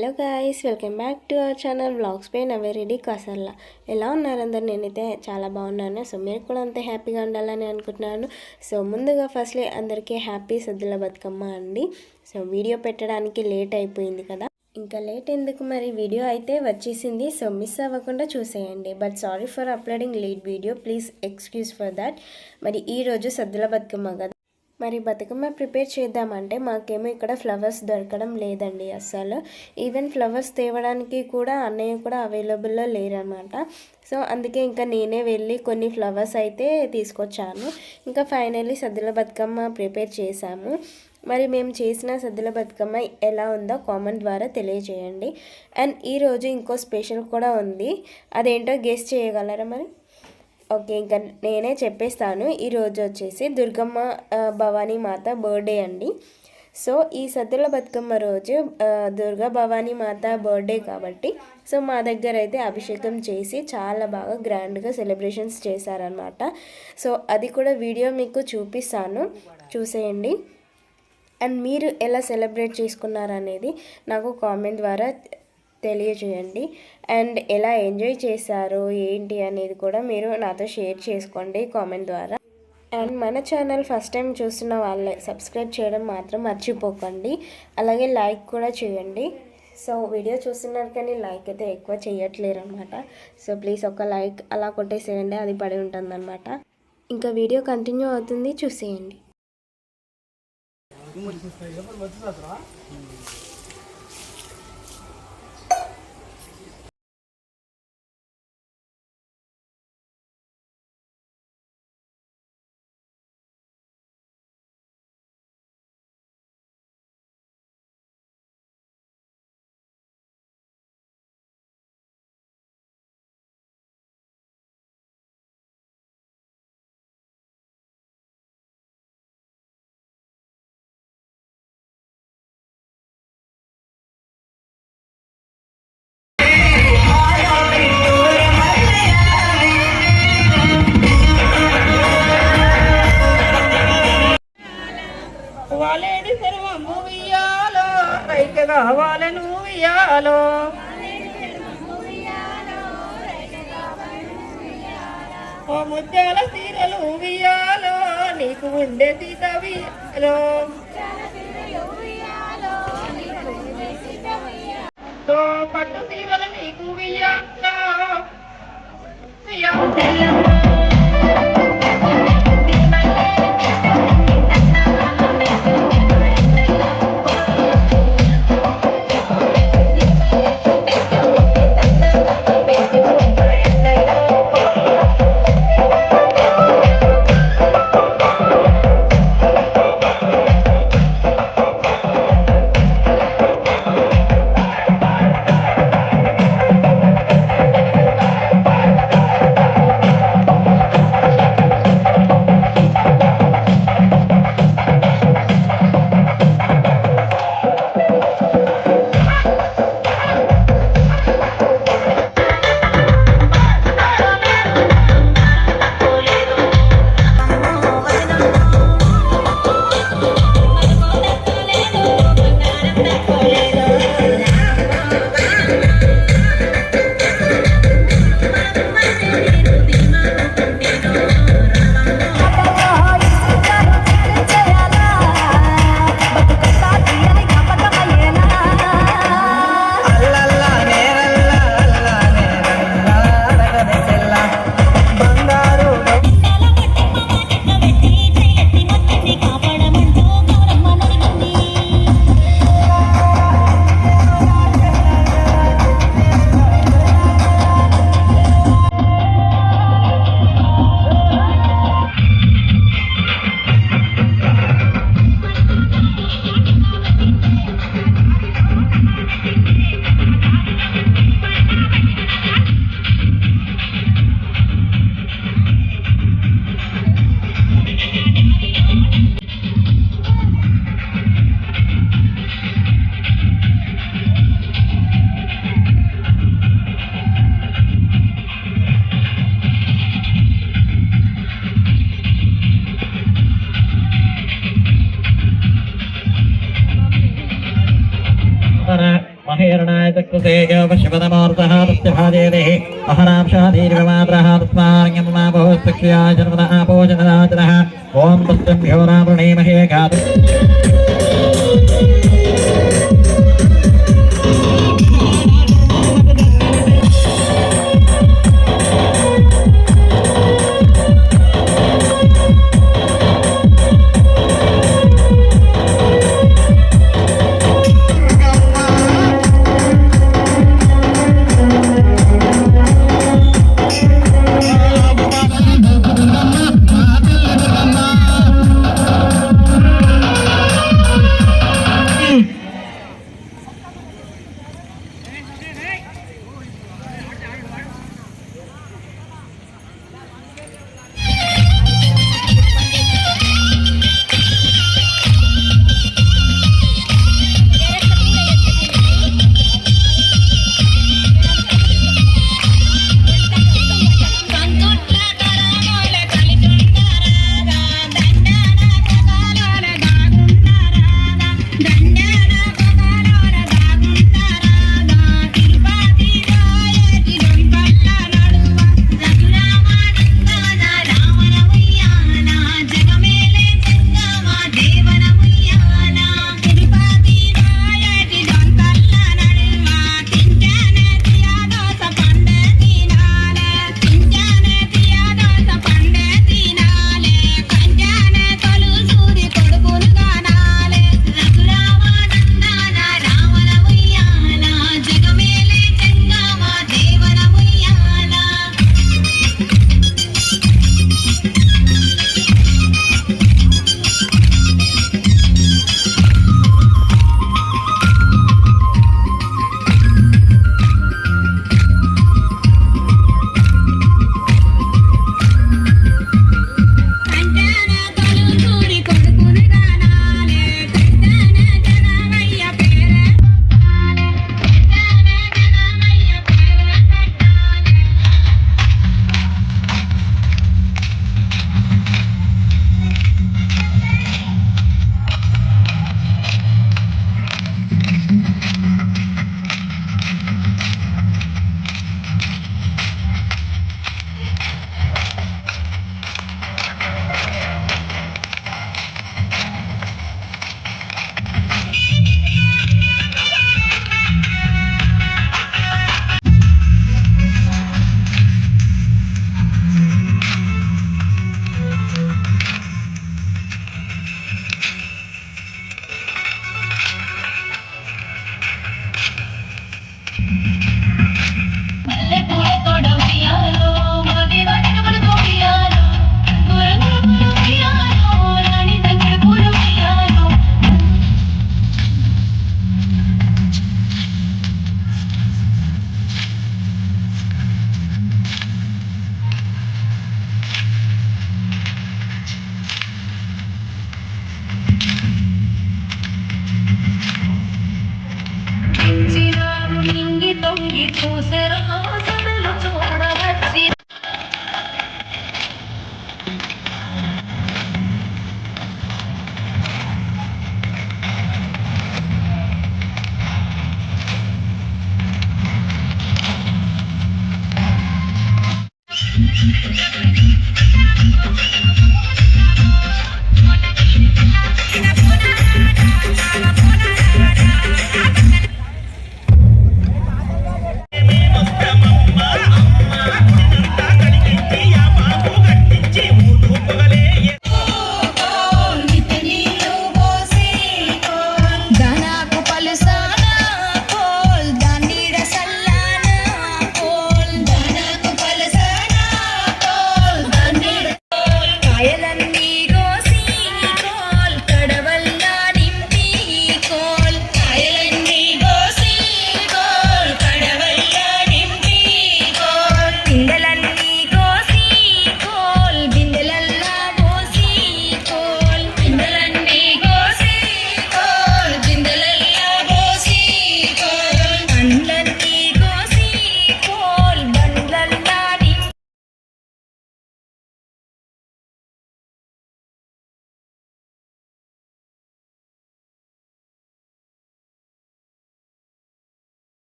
Hello guys, welcome back to our channel vlogs పై నవేరెడ్డి కాసర్లా. ఎలా ఉన్నారు అందరు? నేనైతే చాలా బాగున్నాను. సో మీరు కూడా అంతే హ్యాపీగా ఉండాలని అనుకుంటున్నాను. సో ముందుగా ఫస్ట్లీ అందరికీ హ్యాపీ సద్దుల బతుకమ్మ అండి. సో వీడియో పెట్టడానికి లేట్ అయిపోయింది కదా, ఇంకా లేట్ ఎందుకు, మరి వీడియో అయితే వచ్చేసింది. సో మిస్ అవ్వకుండా చూసేయండి. But sorry for uploading late video, please excuse for that. మరి ఈరోజు సద్దుల బతుకమ్మ కదా, మరి బతుకమ్మ ప్రిపేర్ చేద్దామంటే మాకేమో ఇక్కడ ఫ్లవర్స్ దొరకడం లేదండి అస్సలు. ఈవెన్ ఫ్లవర్స్ తేవడానికి కూడా అన్నయ్య కూడా అవైలబుల్లో లేరనమాట. సో అందుకే ఇంకా నేనే వెళ్ళి కొన్ని ఫ్లవర్స్ అయితే తీసుకొచ్చాను. ఇంకా ఫైనల్లీ సద్దుల బతుకమ్మ ప్రిపేర్ చేశాము. మరి మేము చేసిన సద్దుల బతుకమ్మ ఎలా ఉందో కామెంట్ ద్వారా తెలియజేయండి. అండ్ ఈరోజు ఇంకో స్పెషల్ కూడా ఉంది, అదేంటో గెస్ చేయగలరా మరి? ఓకే, ఇంకా నేనే చెప్పేస్తాను. ఈరోజు వచ్చేసి దుర్గమ్మ భవానీ మాత బర్త్డే అండి. సో ఈ సద్దుల బతుకమ్మ రోజు దుర్గా భవానీ మాత బర్త్డే కాబట్టి సో మా దగ్గర అయితే అభిషేకం చేసి చాలా బాగా గ్రాండ్గా సెలబ్రేషన్స్ చేశారనమాట. సో అది కూడా వీడియో మీకు చూపిస్తాను, చూసేయండి. అండ్ మీరు ఎలా సెలబ్రేట్ చేసుకున్నారనేది నాకు కామెంట్ ద్వారా తెలియజేయండి. అండ్ ఎలా ఎంజాయ్ చేశారో ఏంటి అనేది కూడా మీరు నాతో షేర్ చేసుకోండి కామెంట్ ద్వారా. అండ్ మన ఛానల్ ఫస్ట్ టైం చూస్తున్న వాళ్ళే సబ్స్క్రైబ్ చేయడం మాత్రం మర్చిపోకండి. అలాగే లైక్ కూడా చేయండి. సో వీడియో చూస్తున్నారు కానీ లైక్ అయితే ఎక్కువ చేయట్లేరు అనమాట. సో ప్లీజ్ ఒక లైక్ అలా కొట్టేసేయండి, అది పడి ఉంటుంది అనమాట. ఇంకా వీడియో కంటిన్యూ అవుతుంది, చూసేయండి. వాలేడి సర్వము వియాలో రైకగా వాలను వియాలో ఓ ముత్యాల సీరలు వియాలో నీకు ఉండే సీత వియాలో పట్టు సీరలు నీకు వియాలో चक्षुषे शिवनमूर्तः तस्य भादेः अहरांशाधीर्यमात्रः तस्माङ्गमाभोस्तक्ष्याय जन्मनः भोजनराजनः ॐ तस्मिन् घोरावृणीमहे घातु తొంగి చూసెరా సడలు చూడరా